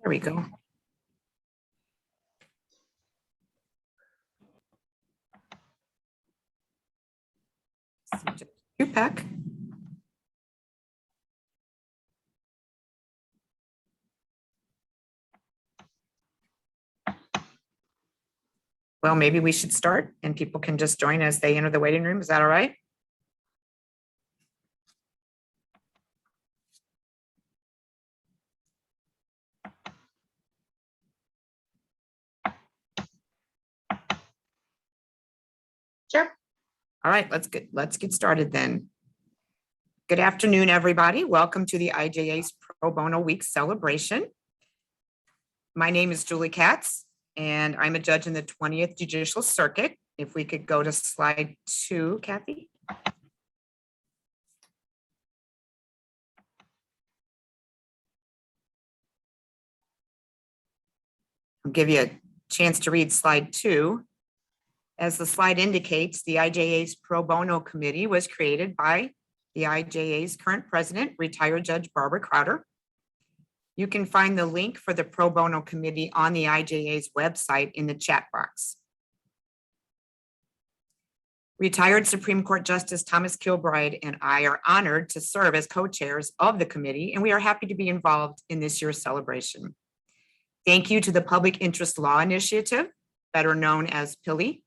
There we go. Pack. Well, maybe we should start and people can just join as they enter the waiting room. Is that all right? Sure. All right, let's get started then. Good afternoon, everybody. Welcome to the IJA's Pro Bono Week celebration. My name is Julie Katz, and I'm a judge in the 20th Judicial Circuit. If we could go to slide 2, Kathy. I'll give you a chance to read slide 2. As the slide indicates, the IJA's Pro Bono Committee was created by the IJA's current president, retired Judge Barbara Crowder. You can find the link for the Pro Bono Committee on the IJA's website in the chat box. Retired Supreme Court Justice Thomas Kilbride and I are honored to serve as co-chairs of the committee, and we are happy to be involved in this year's celebration. Thank you to the Public Interest Law Initiative, better known as PILI,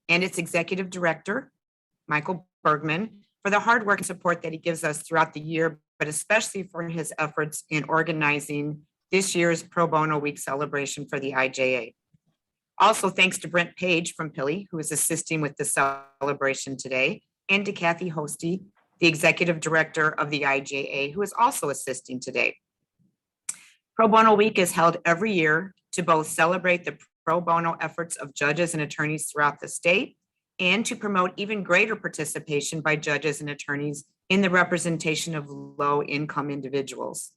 and its executive director, Michael Bergman, for the hard work and support that he gives us throughout the year, but especially for his efforts in organizing this year's Pro Bono Week celebration for the IJA. Also, thanks to Brent Page from PILI, who is assisting with the celebration today, and to Kathy Hosty, the executive director of the IJA, who is also assisting today. Pro Bono Week is held every year to both celebrate the pro bono efforts of judges and attorneys throughout the state and to promote even greater participation by judges and attorneys in the representation of low-income individuals.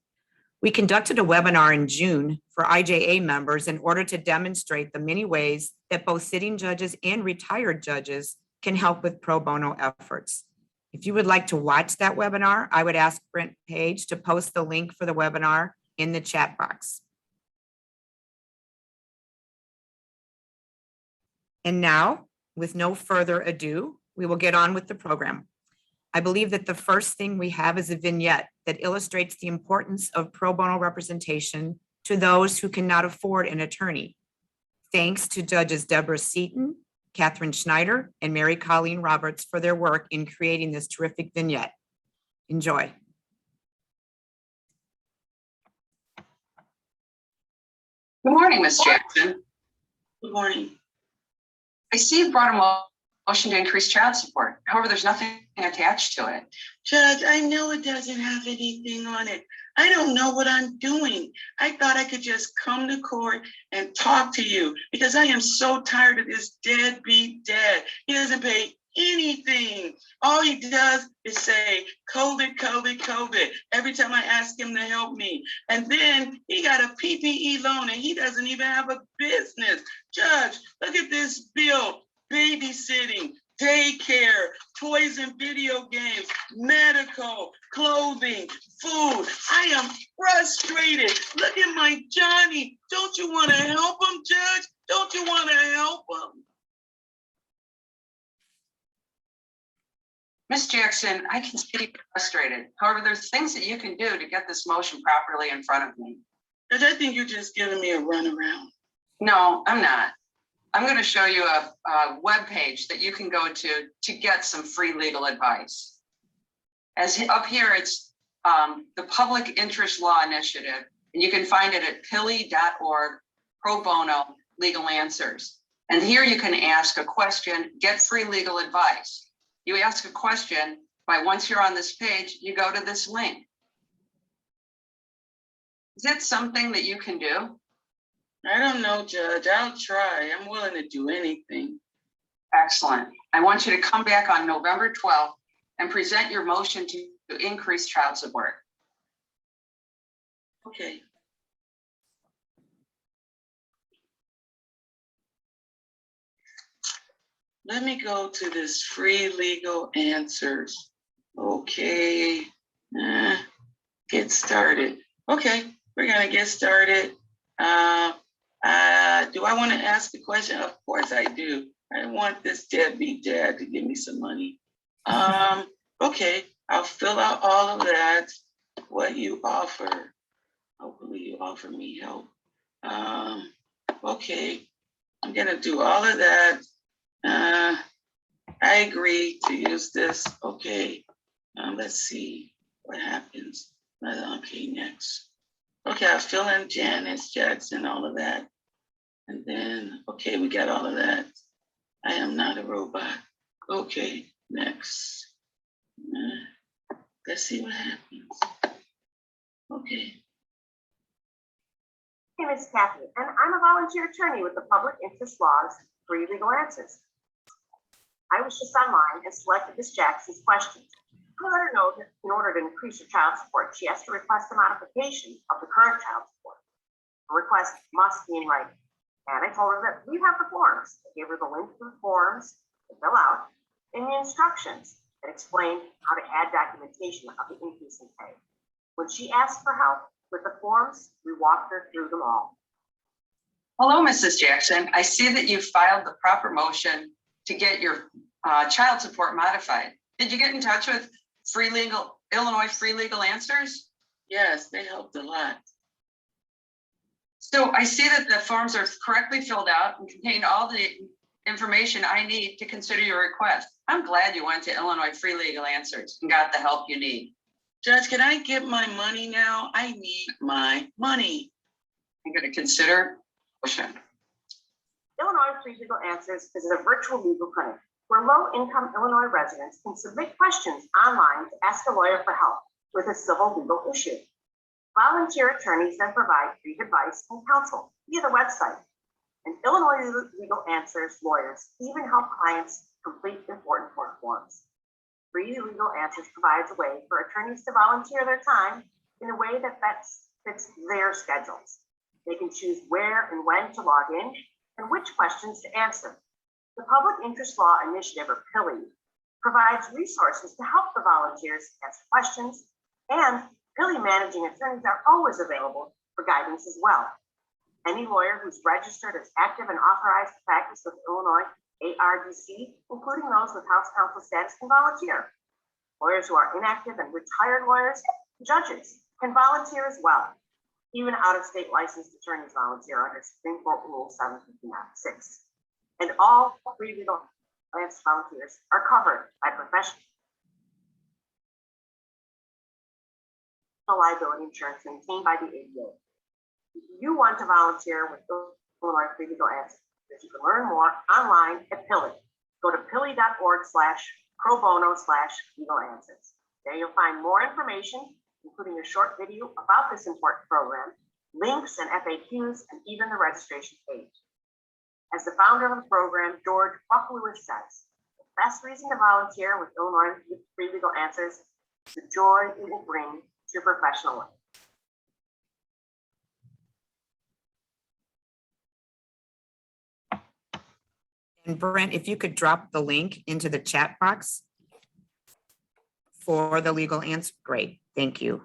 We conducted a webinar in June for IJA members in order to demonstrate the many ways that both sitting judges and retired judges can help with pro bono efforts. If you would like to watch that webinar, I would ask Brent Page to post the link for the webinar in the chat box. And now, with no further ado, we will get on with the program. I believe that the first thing we have is a vignette that illustrates the importance of pro bono representation to those who cannot afford an attorney. Thanks to Judges Deborah Seaton, Catherine Schneider, and Mary Colleen Roberts for their work in creating this terrific vignette. Enjoy. Good morning, Ms. Jackson. Good morning. I see you brought a motion to increase child support. However, there's nothing attached to it. Judge, I know it doesn't have anything on it. I don't know what I'm doing. I thought I could just come to court and talk to you because I am so tired of this deadbeat dad. He doesn't pay anything. All he does is say, COVID, COVID, COVID, every time I ask him to help me. And then he got a PPE loan and he doesn't even have a business. Judge, look at this bill: babysitting, daycare, toys and video games, medical, clothing, food. I am frustrated. Look at my Johnny. Don't you want to help him, Judge? Don't you want to help him? Ms. Jackson, I can see you're frustrated. However, there's things that you can do to get this motion properly in front of me. Judge, I think you're just giving me a runaround. No, I'm not. I'm going to show you a web page that you can go to get some free legal advice. As up here, it's the Public Interest Law Initiative, and you can find it at pili.org, pro bono legal answers. And here you can ask a question, get free legal advice. You ask a question, once you're on this page, you go to this link. Is that something that you can do? I don't know, Judge. I'll try. I'm willing to do anything. Excellent. I want you to come back on November 12th and present your motion to increase child support. Okay. Let me go to this free legal answers. Okay. Get started. Okay, we're gonna get started. Do I want to ask a question? Of course I do. I want this deadbeat dad to give me some money. Okay, I'll fill out all of that. What you offer. Hopefully you offer me help. Okay, I'm gonna do all of that. I agree to use this. Okay, let's see what happens. Okay, next. Okay, I'll fill in Janice Jackson, all of that. And then, okay, we got all of that. I am not a robot. Okay, next. Let's see what happens. Okay. My name is Kathy, and I'm a volunteer attorney with the Public Interest Law's Free Legal Answers. I was just online and selected Ms. Jackson's questions. I let her know that in order to increase her child support, she has to request a modification of the current child support. The request must be in writing. And I told her that we have the forms. I gave her the link to the forms to fill out and the instructions that explain how to add documentation of the increase in pay. When she asked for help with the forms, we walked her through them all. Hello, Mrs. Jackson. I see that you filed the proper motion to get your child support modified. Did you get in touch with Illinois Free Legal Answers? Yes, they helped a lot. So I see that the forms are correctly filled out and contain all the information I need to consider your request. I'm glad you went to Illinois Free Legal Answers and got the help you need. Judge, can I get my money now? I need my money. I'm going to consider motion. Illinois Free Legal Answers is a virtual legal clinic where low-income Illinois residents can submit questions online to ask a lawyer for help with a civil legal issue. Volunteer attorneys then provide free advice and counsel via the website. And Illinois Legal Answers lawyers even help clients complete important court forms. Free Legal Answers provides a way for attorneys to volunteer their time in a way that best fits their schedules. They can choose where and when to log in and which questions to answer. The Public Interest Law Initiative, or PILI, provides resources to help the volunteers answer questions, and PILI managing attorneys are always available for guidance as well. Any lawyer who's registered as active and authorized to practice with Illinois ARDC, including those with House Counsel status, can volunteer. Lawyers who are inactive and retired lawyers, judges, can volunteer as well. Even out-of-state licensed attorneys volunteer under Supreme Court Rule 759-6. And all free legal answer volunteers are covered by professional liability insurance maintained by the IJA. If you want to volunteer with Illinois Free Legal Answers, you can learn more online at PILI. Go to pili.org/pro bono/legal answers. There you'll find more information, including a short video about this important program, links and FAQs, and even the registration page. As the founder of the program, George Bucklewis says, the best reason to volunteer with Illinois Free Legal Answers is the joy it will bring to your professional life. And Brent, if you could drop the link into the chat box for the legal answer, great, thank you.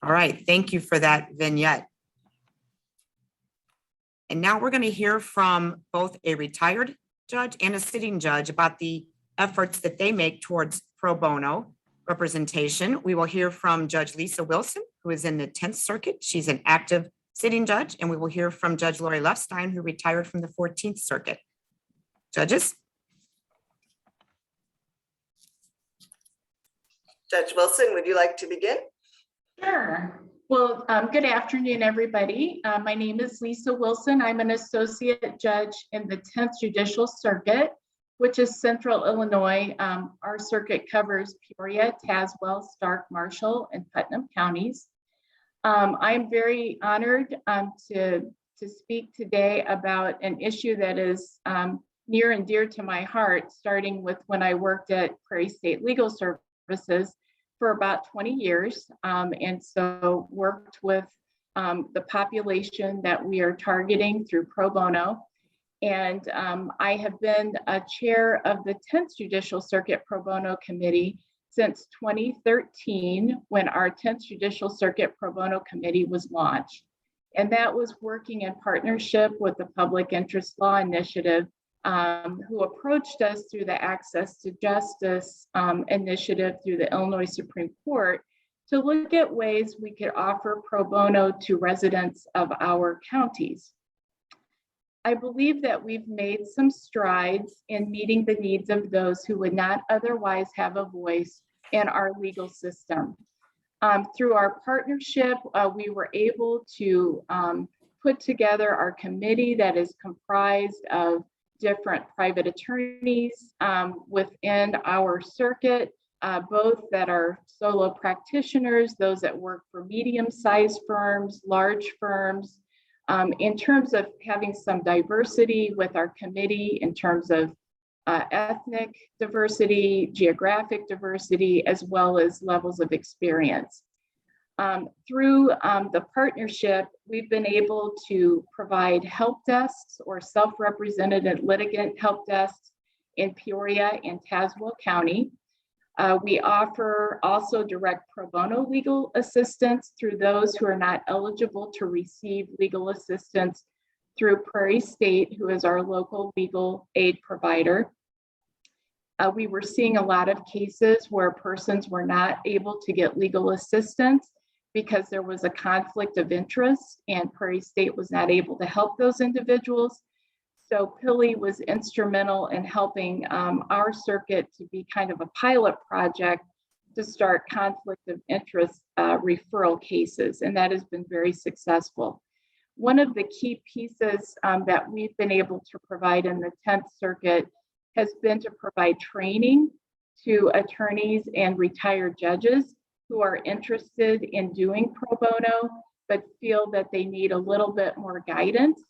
All right, thank you for that vignette. And now we're going to hear from both a retired judge and a sitting judge about the efforts that they make towards pro bono representation. We will hear from Judge Lisa Wilson, who is in the 10th Circuit. She's an active sitting judge, and we will hear from Judge Lori Lefstein, who retired from the 14th Circuit. Judges? Judge Wilson, would you like to begin? Sure. Well, good afternoon, everybody. My name is Lisa Wilson. I'm an associate judge in the 10th Judicial Circuit, which is Central Illinois. Our circuit covers Peoria, Tazewell, Stark, Marshall, and Putnam counties. I'm very honored to speak today about an issue that is near and dear to my heart, starting with when I worked at Prairie State Legal Services for about 20 years, and so worked with the population that we are targeting through pro bono. And I have been a chair of the 10th Judicial Circuit Pro Bono Committee since 2013, when our 10th Judicial Circuit Pro Bono Committee was launched. And that was working in partnership with the Public Interest Law Initiative, who approached us through the Access to Justice initiative through the Illinois Supreme Court to look at ways we could offer pro bono to residents of our counties. I believe that we've made some strides in meeting the needs of those who would not otherwise have a voice in our legal system. Through our partnership, we were able to put together our committee that is comprised of different private attorneys within our circuit, both that are solo practitioners, those that work for medium-sized firms, large firms, in terms of having some diversity with our committee in terms of ethnic diversity, geographic diversity, as well as levels of experience. Through the partnership, we've been able to provide help desks or self-represented litigant help desks in Peoria and Tazewell County. We offer also direct pro bono legal assistance through those who are not eligible to receive legal assistance through Prairie State, who is our local legal aid provider. We were seeing a lot of cases where persons were not able to get legal assistance because there was a conflict of interest and Prairie State was not able to help those individuals. So PILI was instrumental in helping our circuit to be kind of a pilot project to start conflict of interest referral cases, and that has been very successful. One of the key pieces that we've been able to provide in the 10th Circuit has been to provide training to attorneys and retired judges who are interested in doing pro bono, but feel that they need a little bit more guidance.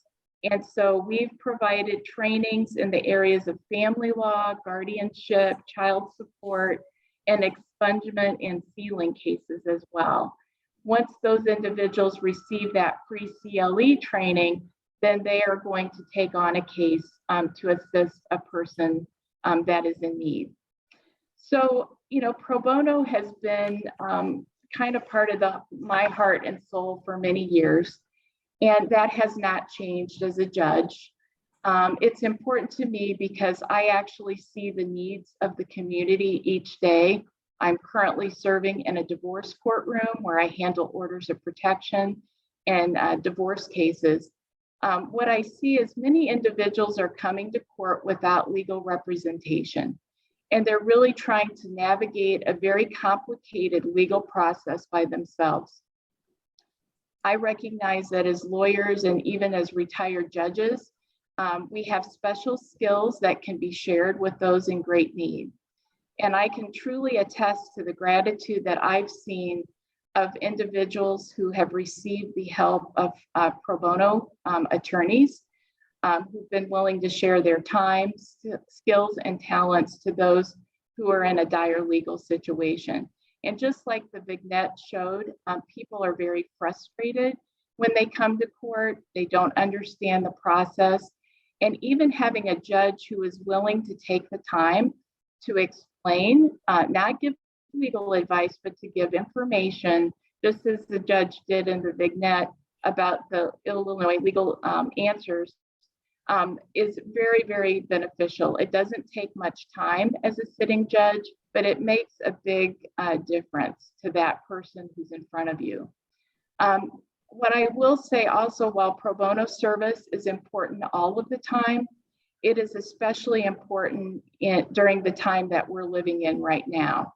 And so we've provided trainings in the areas of family law, guardianship, child support, and expungement and sealing cases as well. Once those individuals receive that pre-CLE training, then they are going to take on a case to assist a person that is in need. So, you know, pro bono has been kind of part of my heart and soul for many years, and that has not changed as a judge. It's important to me because I actually see the needs of the community each day. I'm currently serving in a divorce courtroom where I handle orders of protection and divorce cases. What I see is many individuals are coming to court without legal representation, and they're really trying to navigate a very complicated legal process by themselves. I recognize that as lawyers and even as retired judges, we have special skills that can be shared with those in great need. And I can truly attest to the gratitude that I've seen of individuals who have received the help of pro bono attorneys who've been willing to share their time, skills, and talents to those who are in a dire legal situation. And just like the vignette showed, people are very frustrated when they come to court. They don't understand the process. And even having a judge who is willing to take the time to explain, not give legal advice, but to give information, just as the judge did in the vignette about the Illinois legal answers, is very, very beneficial. It doesn't take much time as a sitting judge, but it makes a big difference to that person who's in front of you. What I will say also, while pro bono service is important all of the time, it is especially important during the time that we're living in right now.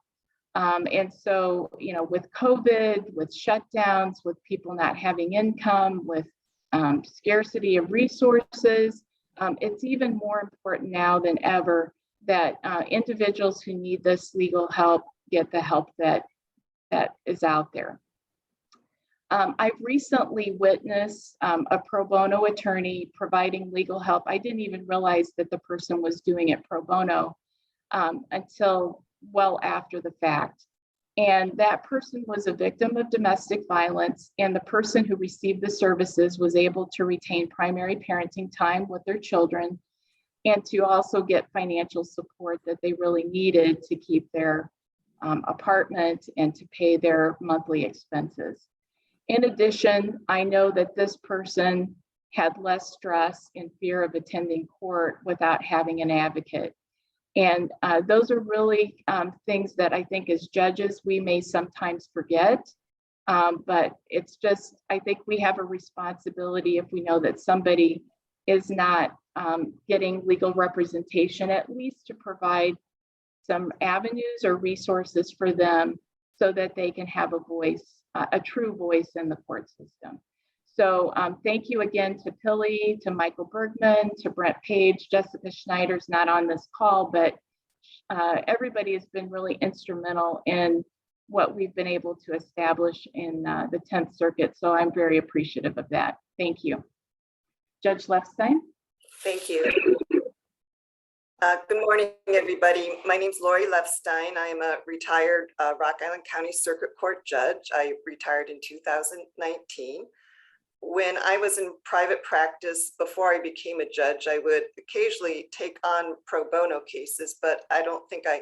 And so, you know, with COVID, with shutdowns, with people not having income, with scarcity of resources, it's even more important now than ever that individuals who need this legal help get the help that is out there. I've recently witnessed a pro bono attorney providing legal help. I didn't even realize that the person was doing it pro bono until well after the fact. And that person was a victim of domestic violence, and the person who received the services was able to retain primary parenting time with their children and to also get financial support that they really needed to keep their apartment and to pay their monthly expenses. In addition, I know that this person had less stress and fear of attending court without having an advocate. And those are really things that I think as judges, we may sometimes forget. But it's just, I think we have a responsibility if we know that somebody is not getting legal representation, at least to provide some avenues or resources for them so that they can have a voice, a true voice in the court system. So thank you again to PILI, to Michael Bergman, to Brent Page. Jessica Schneider's not on this call, but everybody has been really instrumental in what we've been able to establish in the 10th Circuit. So I'm very appreciative of that. Thank you. Judge Lefstein. Thank you. Good morning, everybody. My name's Lori Lefstein. I'm a retired Rock Island County Circuit Court judge. I retired in 2019. When I was in private practice, before I became a judge, I would occasionally take on pro bono cases, but I don't think I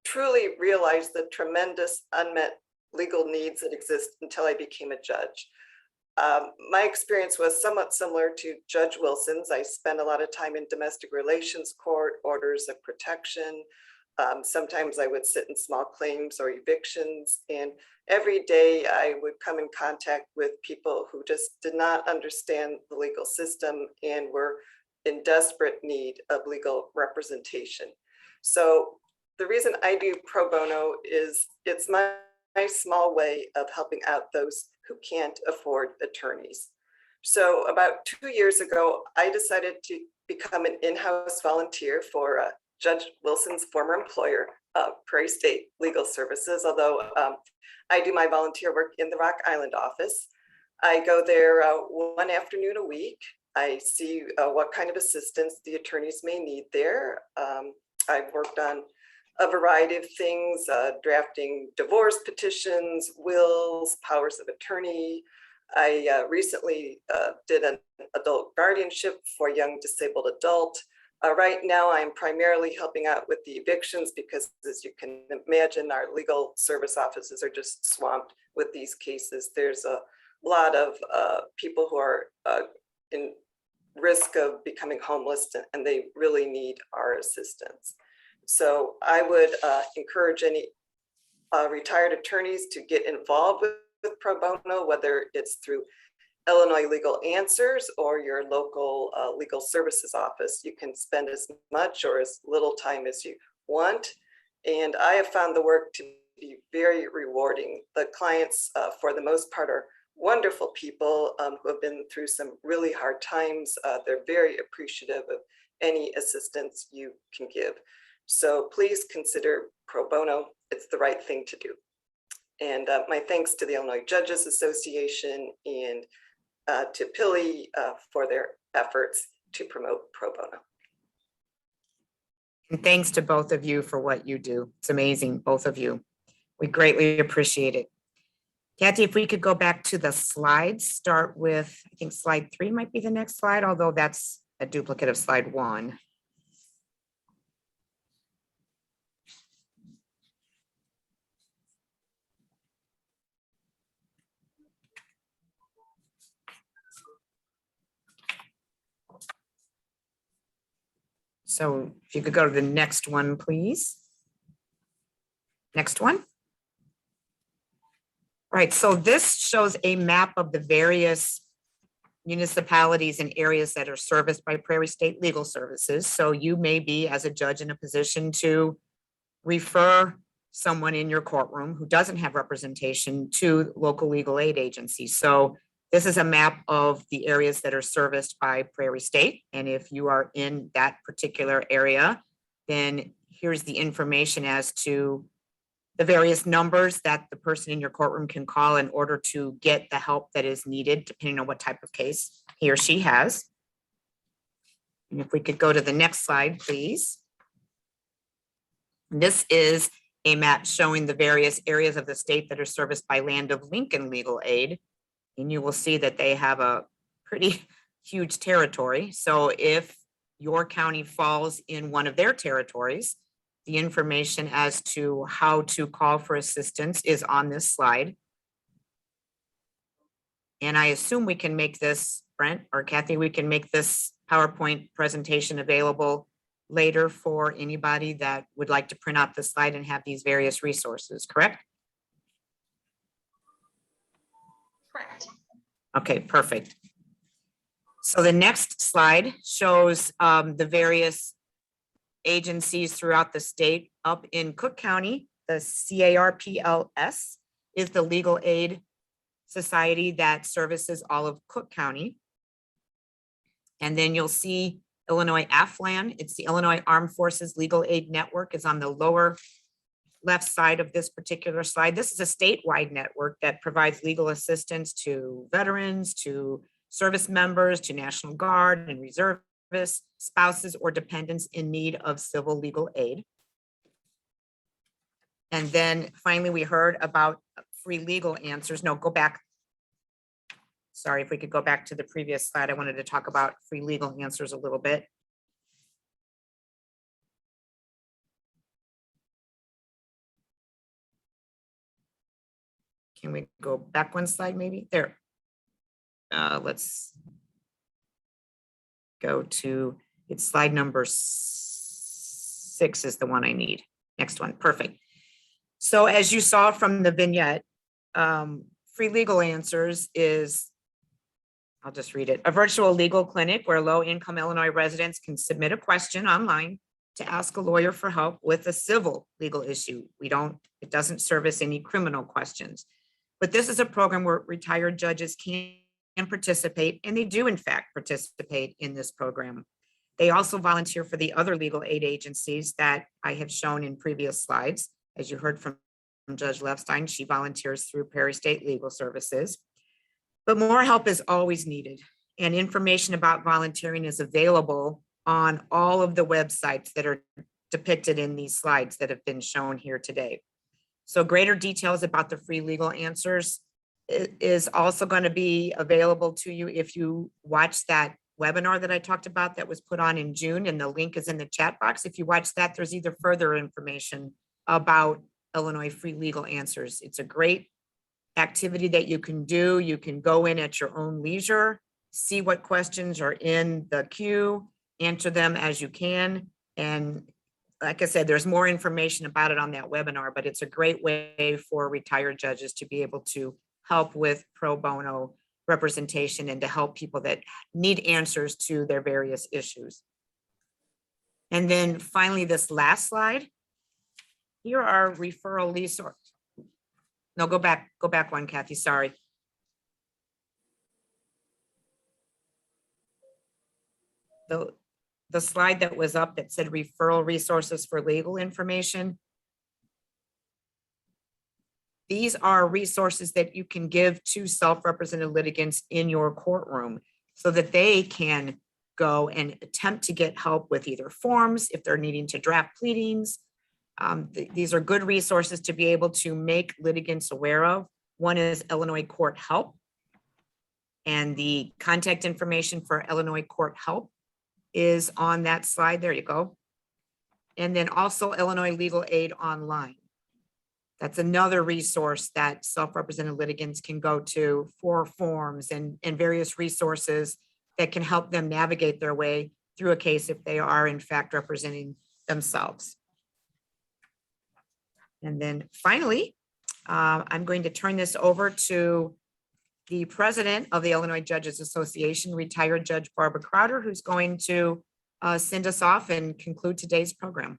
truly realized the tremendous unmet legal needs that exist until I became a judge. My experience was somewhat similar to Judge Wilson's. I spent a lot of time in domestic relations court, orders of protection. Sometimes I would sit in small claims or evictions, and every day I would come in contact with people who just did not understand the legal system and were in desperate need of legal representation. So the reason I do pro bono is it's my small way of helping out those who can't afford attorneys. So about 2 years ago, I decided to become an in-house volunteer for Judge Wilson's former employer, Prairie State Legal Services, although I do my volunteer work in the Rock Island office. I go there one afternoon a week. I see what kind of assistance the attorneys may need there. I've worked on a variety of things, drafting divorce petitions, wills, powers of attorney. I recently did an adult guardianship for a young disabled adult. Right now, I'm primarily helping out with the evictions because, as you can imagine, our legal service offices are just swamped with these cases. There's a lot of people who are in risk of becoming homeless, and they really need our assistance. So I would encourage any retired attorneys to get involved with pro bono, whether it's through Illinois Legal Answers or your local legal services office. You can spend as much or as little time as you want. And I have found the work to be very rewarding. The clients, for the most part, are wonderful people who have been through some really hard times. They're very appreciative of any assistance you can give. So please consider pro bono. It's the right thing to do. And my thanks to the Illinois Judges Association and to PILI for their efforts to promote pro bono. And thanks to both of you for what you do. It's amazing, both of you. We greatly appreciate it. Kathy, if we could go back to the slides, start with, I think slide 3 might be the next slide, although that's a duplicate of slide 1. So if you could go to the next one, please. Next one. Right, so this shows a map of the various municipalities and areas that are serviced by Prairie State Legal Services. So you may be, as a judge, in a position to refer someone in your courtroom who doesn't have representation to local legal aid agencies. So this is a map of the areas that are serviced by Prairie State. And if you are in that particular area, then here's the information as to the various numbers that the person in your courtroom can call in order to get the help that is needed, depending on what type of case he or she has. And if we could go to the next slide, please. This is a map showing the various areas of the state that are serviced by Land of Lincoln Legal Aid. And you will see that they have a pretty huge territory. So if your county falls in one of their territories, The information as to how to call for assistance is on this slide. And I assume we can make this, Brent or Kathy, we can make this PowerPoint presentation available later for anybody that would like to print out the slide and have these various resources, correct? Correct. Okay, perfect. So the next slide shows the various agencies throughout the state. Up in Cook County, the CARPLS is the legal aid society that services all of Cook County. And then you'll see Illinois AFLAN. It's the Illinois Armed Forces Legal Aid Network, is on the lower left side of this particular slide. This is a statewide network that provides legal assistance to veterans, to service members, to National Guard and reservists, spouses, or dependents in need of civil legal aid. And then finally, we heard about free legal answers. No, go back. Sorry, if we could go back to the previous slide. I wanted to talk about free legal answers a little bit. Can we go back one slide maybe? There. Let's go to, it's slide number 6 is the one I need. Next one, perfect. So as you saw from the vignette, free legal answers is, I'll just read it, a virtual legal clinic where low-income Illinois residents can submit a question online to ask a lawyer for help with a civil legal issue. It doesn't service any criminal questions. But this is a program where retired judges can participate, and they do in fact participate in this program. They also volunteer for the other legal aid agencies that I have shown in previous slides. As you heard from Judge Levstein, she volunteers through Prairie State Legal Services. But more help is always needed, and information about volunteering is available on all of the websites that are depicted in these slides that have been shown here today. So greater details about the free legal answers is also going to be available to you if you watch that webinar that I talked about that was put on in June, and the link is in the chat box. If you watch that, there's either further information about Illinois free legal answers. It's a great activity that you can do. You can go in at your own leisure, see what questions are in the queue, answer them as you can. And like I said, there's more information about it on that webinar, but it's a great way for retired judges to be able to help with pro bono representation and to help people that need answers to their various issues. And then finally, this last slide. Here are referral resources. No, go back one, Kathy, sorry. The slide that was up that said referral resources for legal information. These are resources that you can give to self-represented litigants in your courtroom so that they can go and attempt to get help with either forms, if they're needing to draft pleadings. These are good resources to be able to make litigants aware of. One is Illinois Court Help. And the contact information for Illinois Court Help is on that slide. There you go. And then also Illinois Legal Aid Online. That's another resource that self-represented litigants can go to for forms and various resources that can help them navigate their way through a case if they are in fact representing themselves. And then finally, I'm going to turn this over to the president of the Illinois Judges Association, retired Judge Barbara Crowder, who's going to send us off and conclude today's program.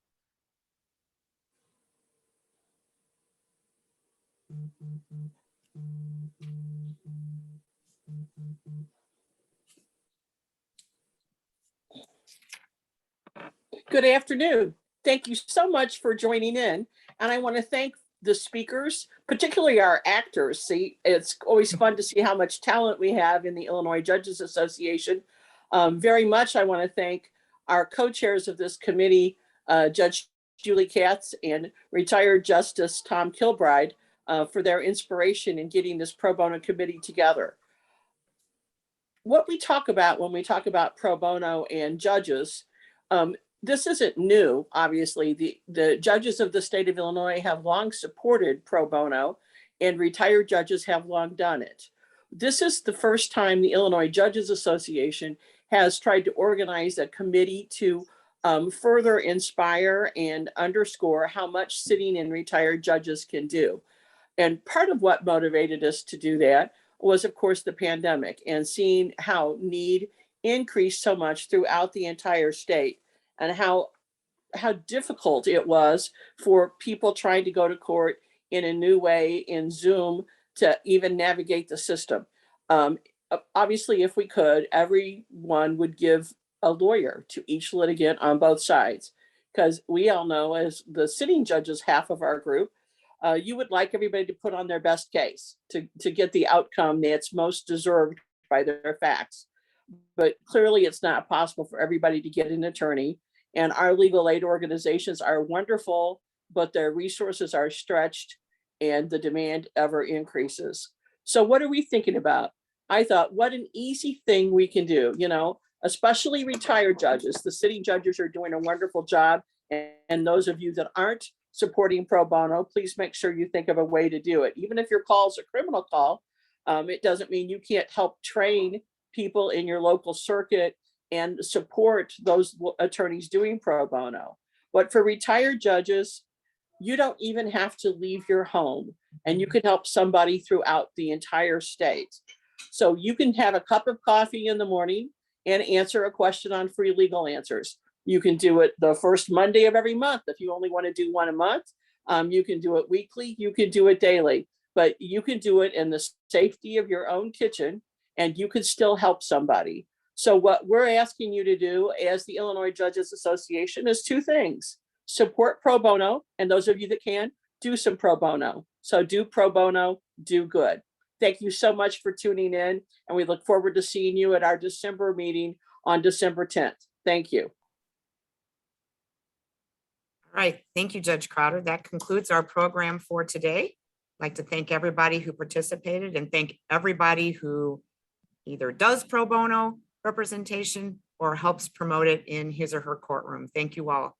Good afternoon. Thank you so much for joining in. And I want to thank the speakers, particularly our actors. See, it's always fun to see how much talent we have in the Illinois Judges Association. Very much I want to thank our co-chairs of this committee, Judge Julie Katz and retired Justice Tom Kilbride, for their inspiration in getting this pro bono committee together. What we talk about when we talk about pro bono and judges, this isn't new, obviously. The judges of the state of Illinois have long supported pro bono, and retired judges have long done it. This is the first time the Illinois Judges Association has tried to organize a committee to further inspire and underscore how much sitting and retired judges can do. And part of what motivated us to do that was, of course, the pandemic and seeing how need increased so much throughout the entire state, and how difficult it was for people trying to go to court in a new way in Zoom to even navigate the system. Obviously, if we could, everyone would give a lawyer to each litigant on both sides, because we all know, as the sitting judges, half of our group, you would like everybody to put on their best case to get the outcome that's most deserved by their facts. But clearly it's not possible for everybody to get an attorney. And our legal aid organizations are wonderful, but their resources are stretched and the demand ever increases. So what are we thinking about? I thought, what an easy thing we can do, especially retired judges. The sitting judges are doing a wonderful job. And those of you that aren't supporting pro bono, please make sure you think of a way to do it. Even if your call is a criminal call, it doesn't mean you can't help train people in your local circuit and support those attorneys doing pro bono. But for retired judges, you don't even have to leave your home, and you can help somebody throughout the entire state. So you can have a cup of coffee in the morning and answer a question on free legal answers. You can do it the first Monday of every month. If you only want to do one a month, you can do it weekly, you can do it daily, but you can do it in the safety of your own kitchen, and you could still help somebody. So what we're asking you to do as the Illinois Judges Association is two things: support pro bono, and those of you that can, do some pro bono. So do pro bono, do good. Thank you so much for tuning in, and we look forward to seeing you at our December meeting on December 10th. Thank you. All right, thank you, Judge Crowder. That concludes our program for today. I'd like to thank everybody who participated and thank everybody who either does pro bono representation or helps promote it in his or her courtroom. Thank you all.